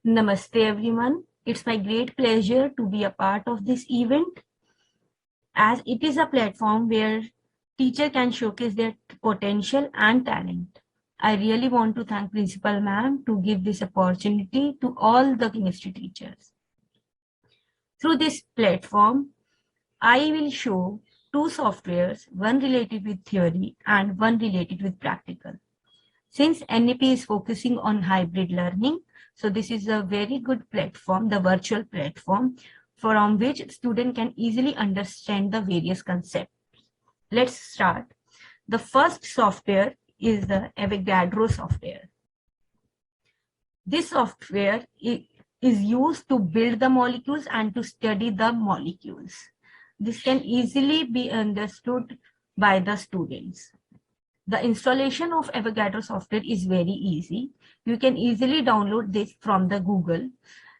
Namaste everyone. It's my great pleasure to be a part of this event, as it is a platform where teacher can showcase their potential and talent. I really want to thank Principal Ma'am to give this opportunity to all the chemistry teachers. Through this platform, I will show two softwares, one related with theory and one related with practical. Since NEP is focusing on hybrid learning, so this is a very good platform, the virtual platform, from which student can easily understand the various concepts. Let's start. The first software is the Avogadro software. This software is used to build the molecules and to study the molecules. This can easily be understood by the students. The installation of Avogadro software is very easy. You can easily download this from the Google,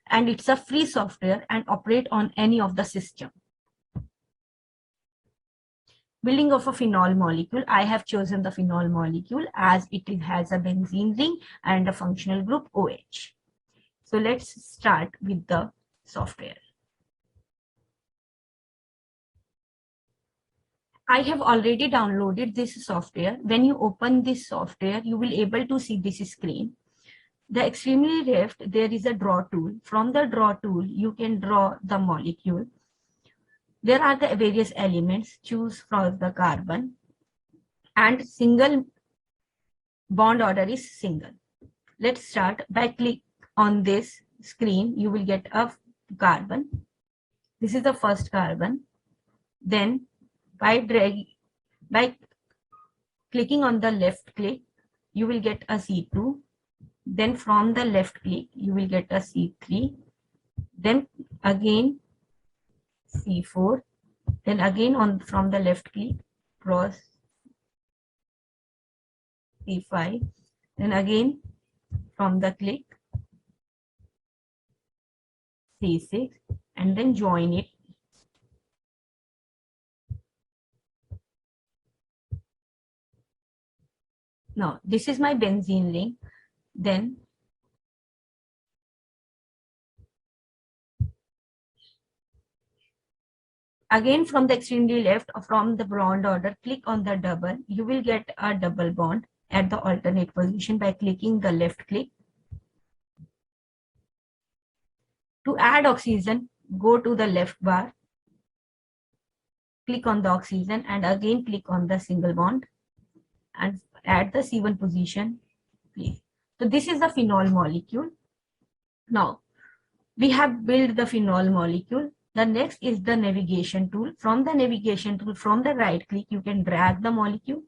and it's a free software and operate on any of the system. Building of a phenol molecule. I have chosen the phenol molecule as it has a benzene ring and a functional group OH. So let's start with the software. I have already downloaded this software. When you open this software, you will able to see this screen. The extremely left, there is a draw tool. From the draw tool, you can draw the molecule. There are the various elements. Choose from the carbon, and single bond order is single. Let's start by click on this screen. You will get a carbon. This is the first carbon. Then by clicking on the left click, you will get a C2. Then from the left click, you will get a C3. Then again C4. Then again from the left click, cross C5. Then again from the click C6, and then join it. Now this is my benzene ring. Then again from the extremely left, from the bond order, click on the double. You will get a double bond at the alternate position by clicking the left click. To add oxygen, go to the left bar, click on the oxygen, and again click on the single bond and add the C1 position, please. So this is the phenol molecule. Now we have built the phenol molecule. The next is the navigation tool. From the navigation tool, from the right click, you can drag the molecule.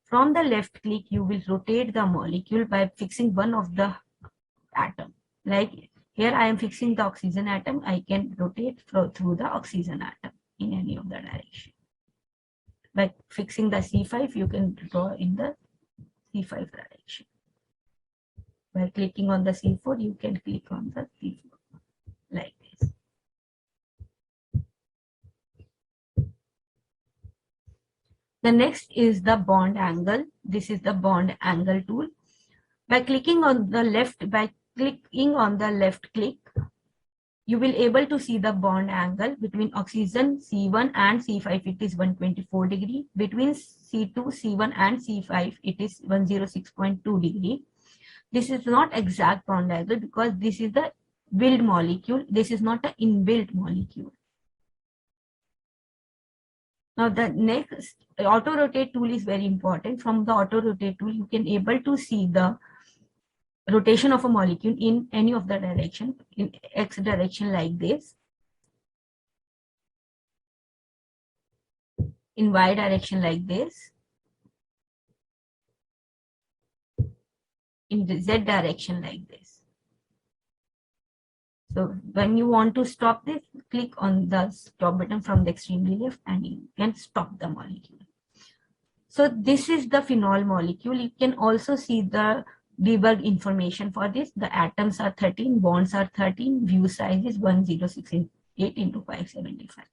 From the left click, you will rotate the molecule by fixing one of the atom. Like here I am fixing the oxygen atom. I can rotate through the oxygen atom in any of the direction. By fixing the C5, you can draw in the C5 direction. By clicking on the C4, you can click on the C4 like this. The next is the bond angle. This is the bond angle tool. By clicking on the left click, you will able to see the bond angle between oxygen C1 and C5. It is 124 degree. Between C2, C1 and C5, it is 106.2 degree. This is not exact bond angle because this is the build molecule. This is not an inbuilt molecule. Now the next auto rotate tool is very important. From the auto rotate tool, you can able to see the rotation of a molecule in any of the direction, in X direction like this, in Y direction like this, in the Z direction like this. So when you want to stop this, click on the stop button from the extremely left and you can stop the molecule. So this is the phenol molecule. You can also see the debug information for this. The atoms are 13, bonds are 13, view size is 1068 into 575.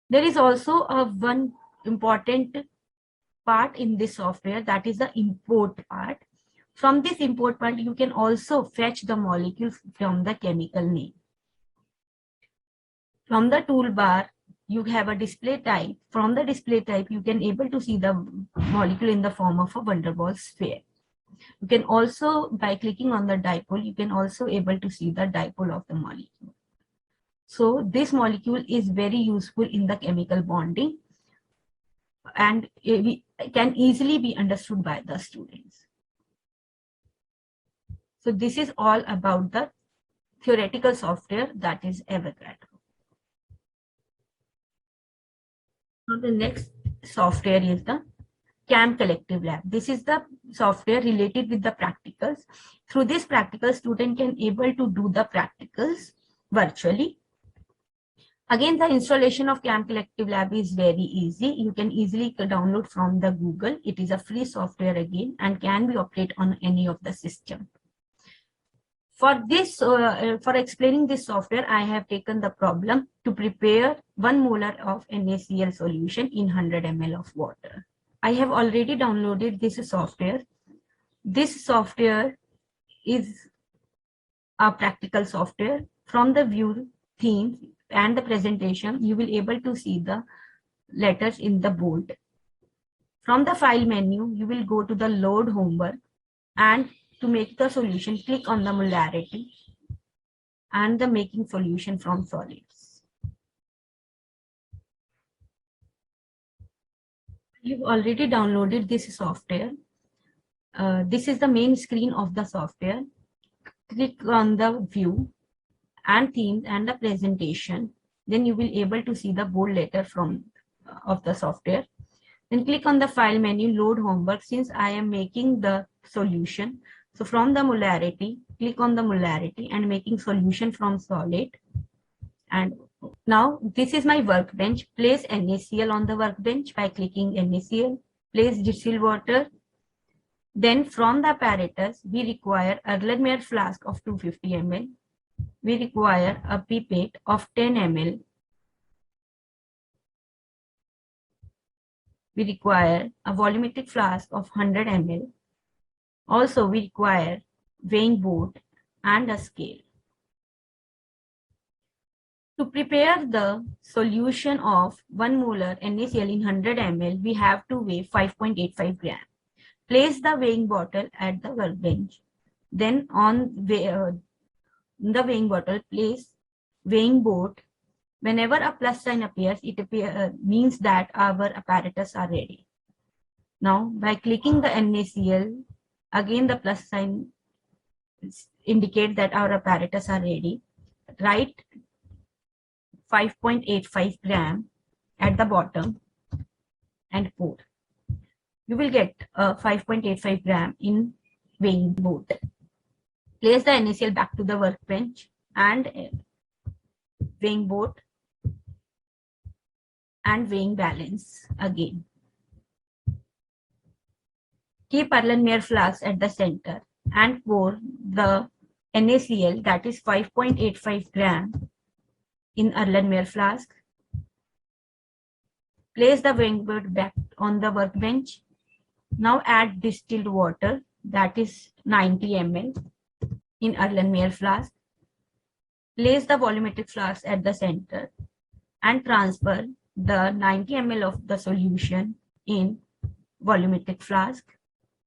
There is also one important part in this software, that is the import part. From this import point, you can also fetch the molecules from the chemical name. From the toolbar, you have a display type. From the display type, you can able to see the molecule in the form of a van der Waals sphere. You can also, by clicking on the dipole, you can also able to see the dipole of the molecule. So this molecule is very useful in the chemical bonding and it can easily be understood by the students. So this is all about the theoretical software, that is Avogadro. Now the next software is the CAM Collective Lab. This is the software related with the practicals. Through this practical, student can able to do the practicals virtually. Again, the installation of CAM Collective Lab is very easy. You can easily download from the Google. It is a free software again and can be operated on any of the system. For this, for explaining this software, I have taken the problem to prepare 1 molar of NaCl solution in 100 ml of water. I have already downloaded this software. This software is a practical software. From the view, themes, and the presentation, you will able to see the letters in the bold. From the file menu, you will go to the load homework, and to make the solution, click on the molarity and the making solution from solids. You've already downloaded this software. This is the main screen of the software. Click on the view and themes and the presentation. Then you will able to see the bold letter from of the software. Then click on the file menu, load homework. Since I am making the solution, so from the molarity, click on the molarity and making solution from solid. And now this is my workbench. Place NaCl on the workbench by clicking NaCl. Place distilled water. Then from the apparatus, we require a Erlenmeyer flask of 250 ml. We require a pipette of 10 ml. We require a volumetric flask of 100 ml. Also, we require weighing board and a scale. To prepare the solution of 1 molar NaCl in 100 ml, we have to weigh 5.85 grams. Place the weighing bottle at the workbench. Then on the weighing bottle, place weighing board. Whenever a plus sign appears, it means that our apparatus are ready. Now, by clicking the NaCl, again the plus sign indicates that our apparatus are ready. Write 5.85 gram at the bottom and pour. You will get 5.85 gram in weighing board. Place the NaCl back to the workbench and weighing board and weighing balance again. Keep Erlenmeyer flask at the center and pour the NaCl, that is 5.85 gram, in Erlenmeyer flask. Place the weighing board back on the workbench. Now add distilled water, that is 90 ml, in Erlenmeyer flask. Place the volumetric flask at the center and transfer the 90 ml of the solution in volumetric flask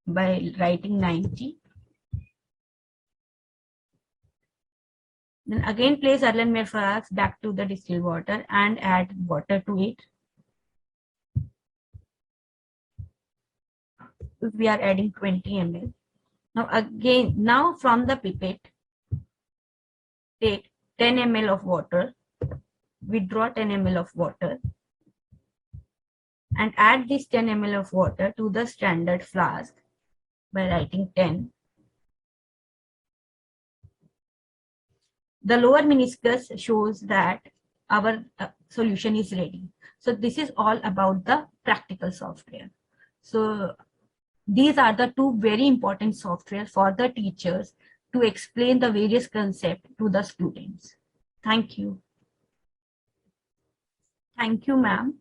by writing 90. Then again place Erlenmeyer flask back to the distilled water and add water to it. We are adding 20 ml. Now from the pipette, take 10 ml of water, withdraw 10 ml of water and add this 10 ml of water to the standard flask by writing 10. The lower meniscus shows that our solution is ready. So this is all about the practical software. So these are the two very important software for the teachers to explain the various concepts to the students. Thank you. Thank you, ma'am.